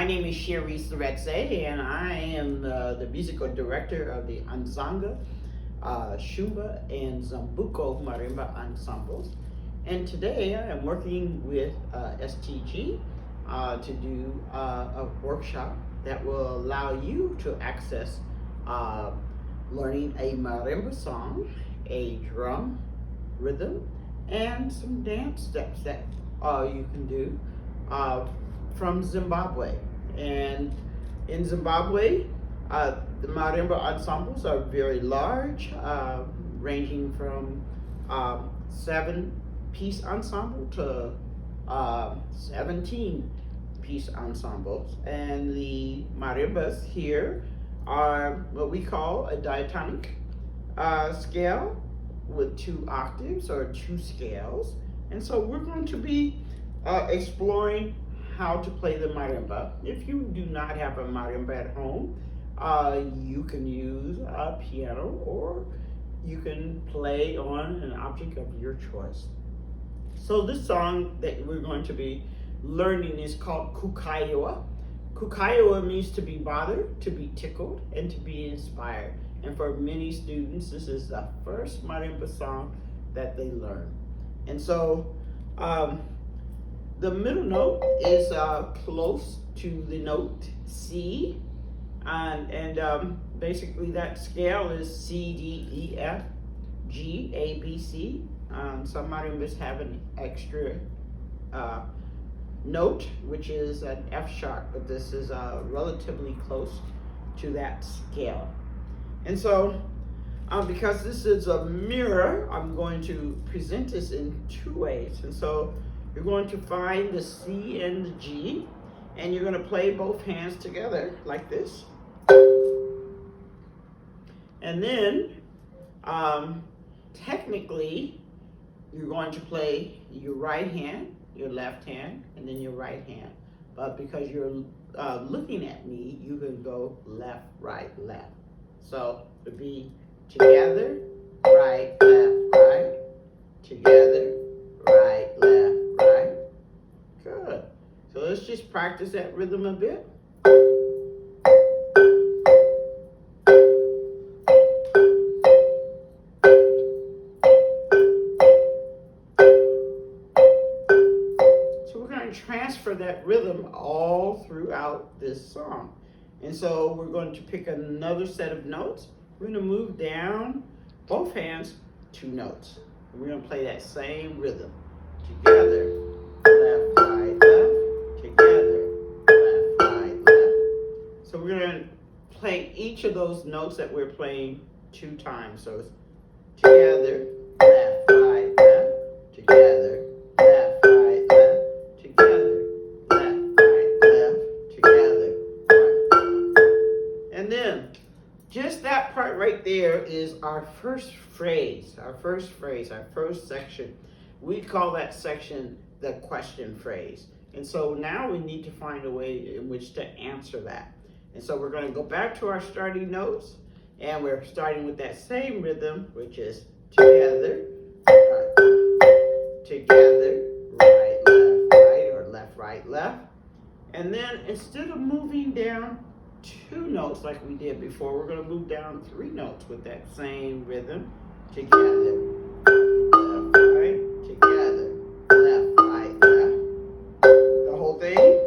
My name is Sheree Seretse, and I am the musical director of the Anzanga, Shumba, and Zambuco Marimba ensembles. And today I am working with STG to do a workshop that will allow you to access learning a marimba song, a drum rhythm, and some dance steps that you can do from Zimbabwe. And in Zimbabwe, the marimba ensembles are very large, ranging from 7-piece ensemble to 17-piece ensembles. And the marimbas here are what we call a diatonic scale with 2 octaves or 2 scales. And so we're going to be exploring how to play the marimba. If you do not have a marimba at home, you can use a piano or you can play on an object of your choice. So this song that we're going to be learning is called Kukaiwa. Kukaiwa means to be bothered, to be tickled, and to be inspired. And for many students, this is the first marimba song that they learn. And so the middle note is close to the note C, and basically that scale is C, D, E, F, G, A, B, C. Some marimbas have an extra note, which is an F sharp, but this is relatively close to that scale. And so, because this is a mirror, I'm going to present this in 2 ways. And so you're going to find the C and the G, and you're going to play both hands together like this. And then, technically, you're going to play your right hand, your left hand, and then your right hand. But because you're looking at me, you can go left, right, left. So it would be together, right, left, right, together, right, left, right. Good. So let's just practice that rhythm a bit. So we're going to transfer that rhythm all throughout this song. And so we're going to pick another set of notes. We're going to move down both hands 2 notes. And we're going to play that same rhythm. Together, left, right, left. Together, left, right, left. So we're going to play each of those notes that we're playing 2 times. So it's together, left, right, left. Together, left, right, left. Together, left, right, left. Together. And then, just that part right there is our first phrase, our first section. We call that section the question phrase. And so now we need to find a way in which to answer that. And so we're going to go back to our starting notes, and we're starting with that same rhythm, which is together, right, together, right, left, right, or left, right, left. And then instead of moving down 2 notes like we did before, we're going to move down 3 notes with that same rhythm. Together, left, right, together, left, right, left. The whole thing.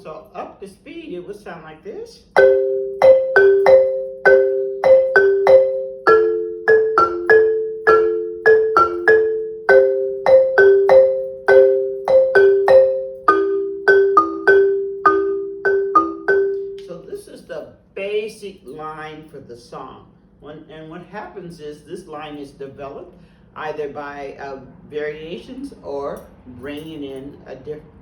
So up the speed, it would sound like this. So this is the basic line for the song. And what happens is this line is developed either by variations or bringing in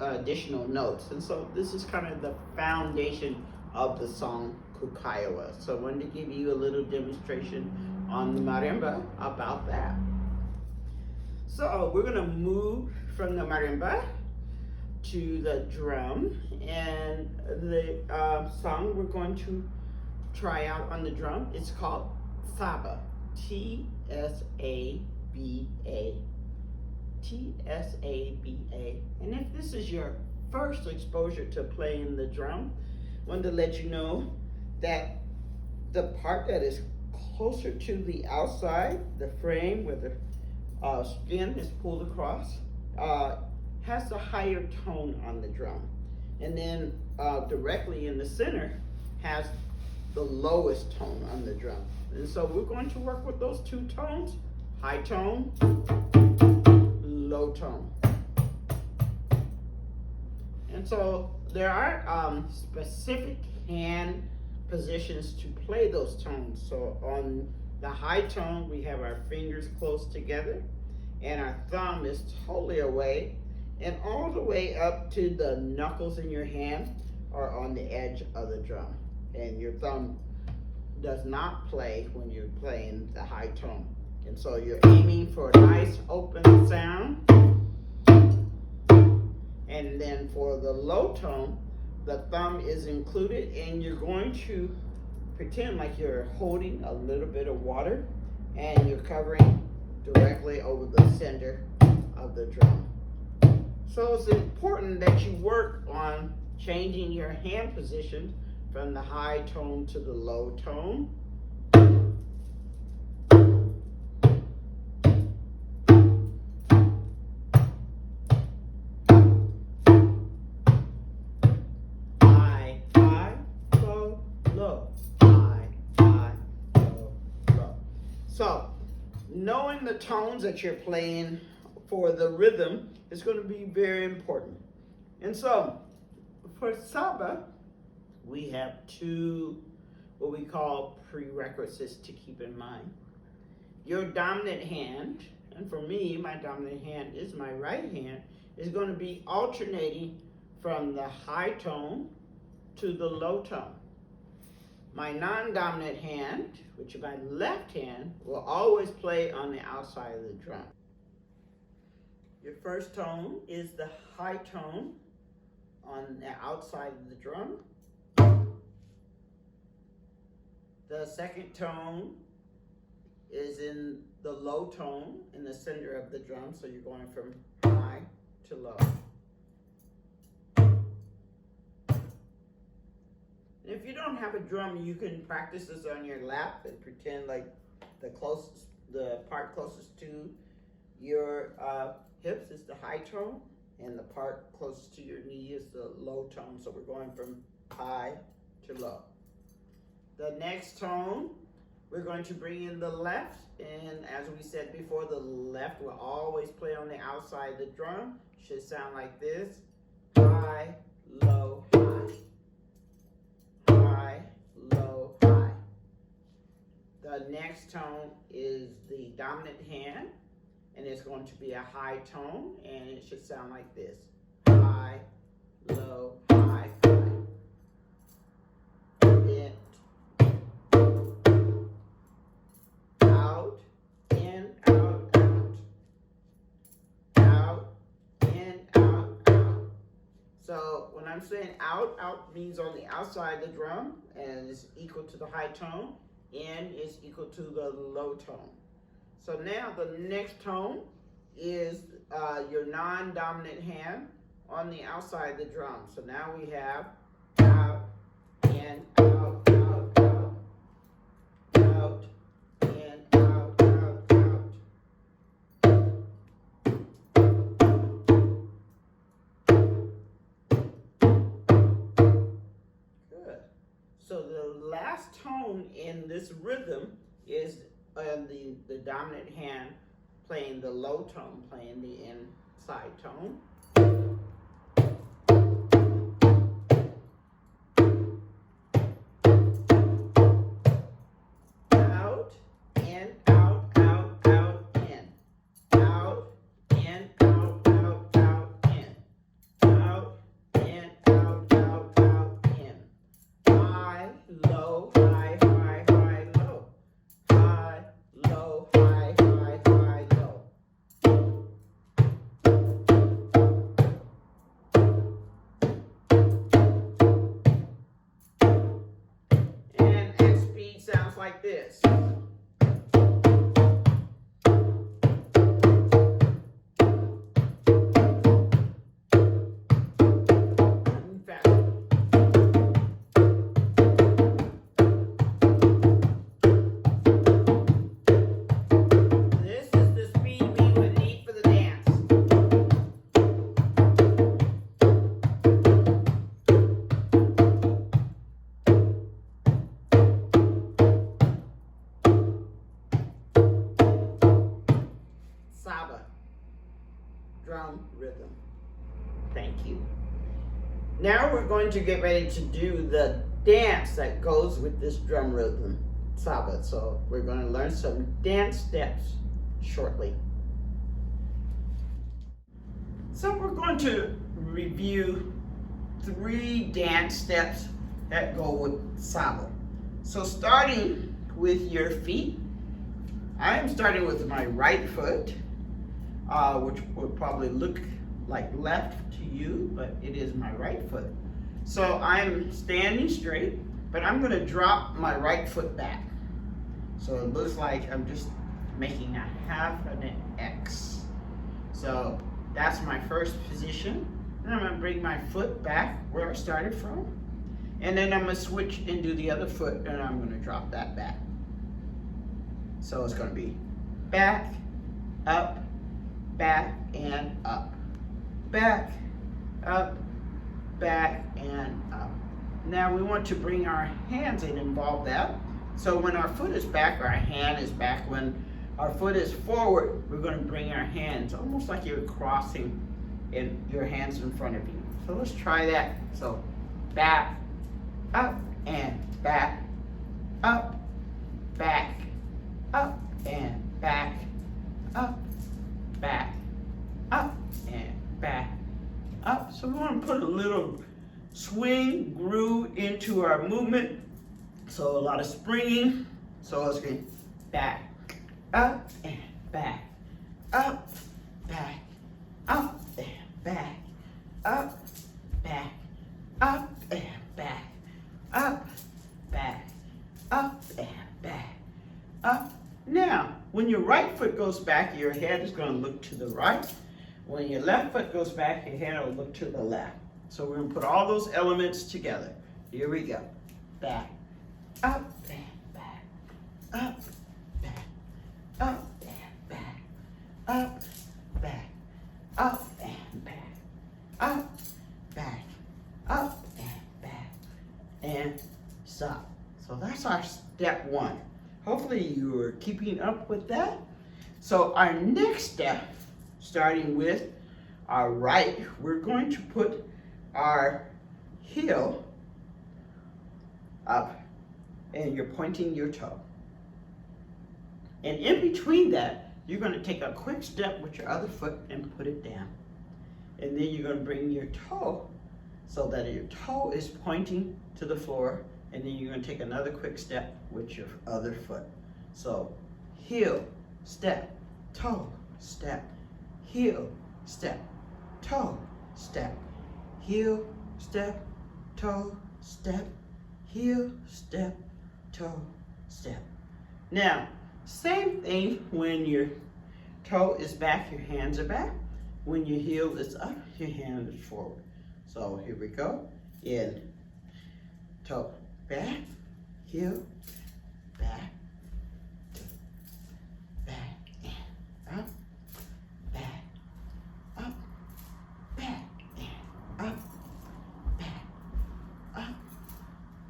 additional notes. And so this is kind of the foundation of the song Kukaiwa. So I wanted to give you a little demonstration on the marimba about that. So we're gonna move from the marimba to the drum, and the song we're going to try out on the drum is called Saba, T-S-A-B-A, T-S-A-B-A. And if this is your first exposure to playing the drum, I wanted to let you know that the part that is closer to the outside, the frame where the skin is pulled across, has the higher tone on the drum. And then directly in the center has the lowest tone on the drum. And so we're going to work with those two tones, high tone, low tone. And so there are specific hand positions to play those tones. So on the high tone, we have our fingers close together and our thumb is totally away, and all the way up to the knuckles in your hand are on the edge of the drum. And your thumb does not play when you're playing the high tone. And so you're aiming for a nice open sound. And then for the low tone, the thumb is included, and you're going to pretend like you're holding a little bit of water and you're covering directly over the center of the drum. So it's important that you work on changing your hand position from the high tone to the low tone. High, high, low, low. High, high, low, low. So knowing the tones that you're playing for the rhythm is going to be very important. And so for Saba, we have two what we call prerequisites to keep in mind. Your dominant hand, and for me, my dominant hand is my right hand, is going to be alternating from the high tone to the low tone. My non-dominant hand, which is my left hand, will always play on the outside of the drum. Your first tone is the high tone on the outside of the drum. The second tone is in the low tone in the center of the drum, so you're going from high to low. And if you don't have a drum, you can practice this on your lap and pretend like the part closest to your hips is the high tone, and the part closest to your knee is the low tone. So we're going from high to low. The next tone, we're going to bring in the left, and as we said before, the left will always play on the outside of the drum. Should sound like this: high, low, high. High, low, high. The next tone is the dominant hand, and it's going to be a high tone, and it should sound like this: high, low, high, high. In, out, in, out, out. Out, in, out, out. So when I'm saying out, out means on the outside of the drum, and it's equal to the high tone. In is equal to the low tone. So now the next tone is your non-dominant hand on the outside of the drum. So now we have out, in, out, out, out. Out, in, out, out, out. Good. So the last tone in this rhythm is the dominant hand playing the low tone, playing the inside tone. Out, in, out, out, out, in. Out, in, out, out, out, in. Out, in, out, out, out, in. High, low, high, high, high, low. High, low, high, high, high, low. like this. Drum rhythm. Thank you. Now we're going to get ready to do the dance that goes with this drum rhythm, samba. So we're going to learn some dance steps shortly. So we're going to review 3 dance steps that go with samba. So starting with your feet, I am starting with my right foot, which would probably look like left to you, but it is my right foot. So I'm standing straight, but I'm going to drop my right foot back. So it looks like I'm just making a half an X. So that's my first position. Then I'm going to bring my foot back where I started from. And then I'm going to switch and do the other foot, and I'm going to drop that back. So it's going to be back, up, back, and up. Back, up, back, and up. Now we want to bring our hands and involve that. So when our foot is back, our hand is back. When our foot is forward, we're going to bring our hands almost like you're crossing and your hands in front of you. So let's try that. So back, up, and back, up, back, up, and back, up, back, up, and back, up. So we want to put a little swing, groove into our movement. So a lot of springing. So it's going back, up, and back, up, back, up, and back, up, back, up, and back, up, back, up, and back, up. Now, when your right foot goes back, your head is going to look to the right. When your left foot goes back, your head will look to the left. So we're going to put all those elements together. Here we go. Back, up, and back, up, back, up, and back, up, back, up, and back, up, back, up, and back, and stop. So that's our step 1. Hopefully you are keeping up with that. So our next step, starting with our right, we're going to put our heel up and you're pointing your toe. And in between that, you're going to take a quick step with your other foot and put it down. And then you're going to bring your toe so that your toe is pointing to the floor, and then you're going to take another quick step with your other foot. So heel, step, toe, step, heel, step, toe, step, heel, step, toe, step, heel, step, toe, step. Now, same thing when your toe is back, your hands are back. When your heel is up, your hand is forward. So here we go. In, toe, back, heel, back, toe, back, and up, back, up, back, and up, back, up,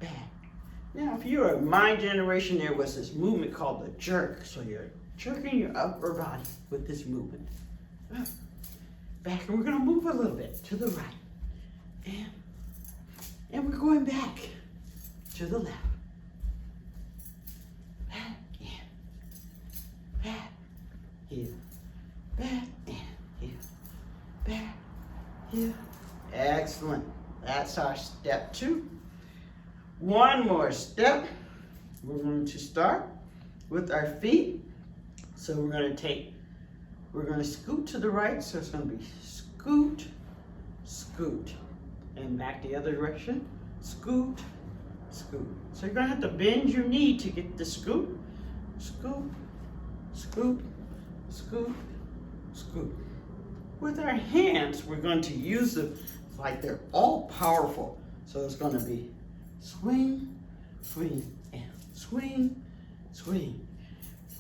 back. Now, if you're a my generation, there was this movement called the jerk. So you're jerking your upper body with this movement. Up, back, and we're going to move a little bit to the right. And we're going back to the left. Back, and back, heel, back, and heel, back, heel. Excellent. That's our step 2. One more step. We're going to start with our feet. So we're going to scoot to the right. So it's going to be scoot, scoot. And back the other direction. Scoot, scoop. So you're gonna have to bend your knee to get the scoop, scoop, scoop, scoop, scoop. With our hands, we're going to use them like they're all powerful. So it's gonna be swing, swing, and swing, swing.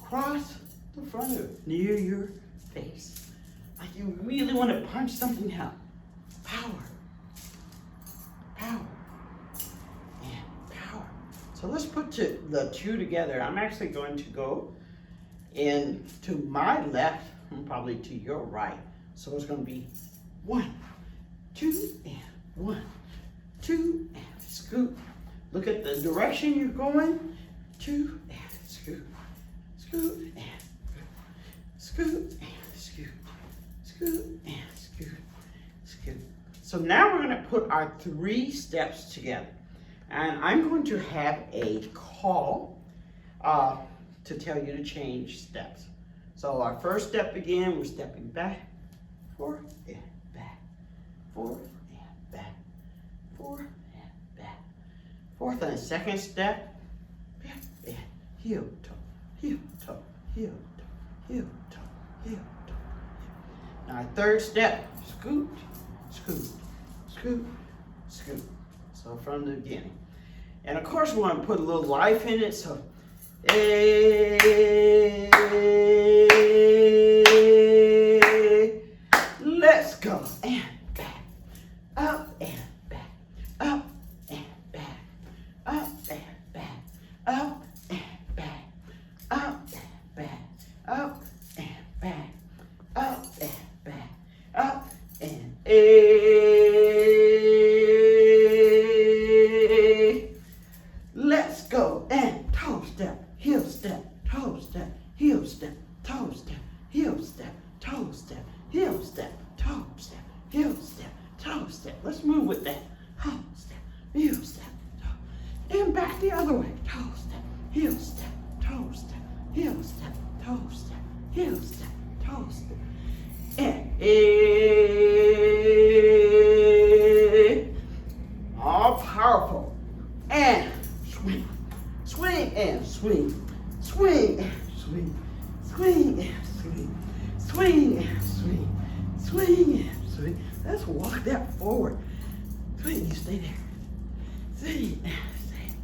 Cross the front of it near your face. Like you really want to punch something out. Power, power, and power. So let's put the two together. I'm actually going to go in to my left and probably to your right. So it's going to be 1, 2, and 1, 2, and scoop. Look at the direction you're going. 2, and scoop. Scoop, and scoop, and scoop. Scoop, and scoop, scoop. So now we're going to put our 3 steps together. And I'm going to have a call to tell you to change steps. So our first step again, we're stepping back, forth, and back, forth, and back, forth, and back. Fourth and second step, back, and heel, toe, heel, toe, heel, toe, heel, toe, heel, toe. Now our third step, scoot, scoot, scoot, scoot. So from the beginning. And of course we want to put a little life in it, so let's go. And back, up and back, up and back, up and back, up and back, up and back, up and back, up and back, up and let's go. And toe step, heel step, toe step, heel step, toe step, heel step, toe step, heel step, toe step, heel step, toe step. Let's move with that. Toe step, heel step, toe. And back the other way. Toe step, heel step, toe step, heel step, toe step, heel step, toe step. And all powerful. And swing, swing and swing, swing and swing, swing and swing, swing and swing, swing and swing. Let's walk that forward. Swing, you stay there. Swing and swing,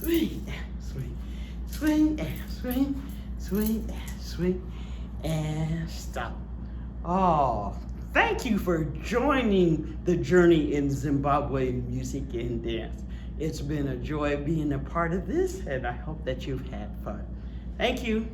swing and swing, swing and swing, swing and swing, and stop. Oh, thank you for joining the journey in Zimbabwean music and dance. It's been a joy being a part of this, and I hope that you've had fun. Thank you.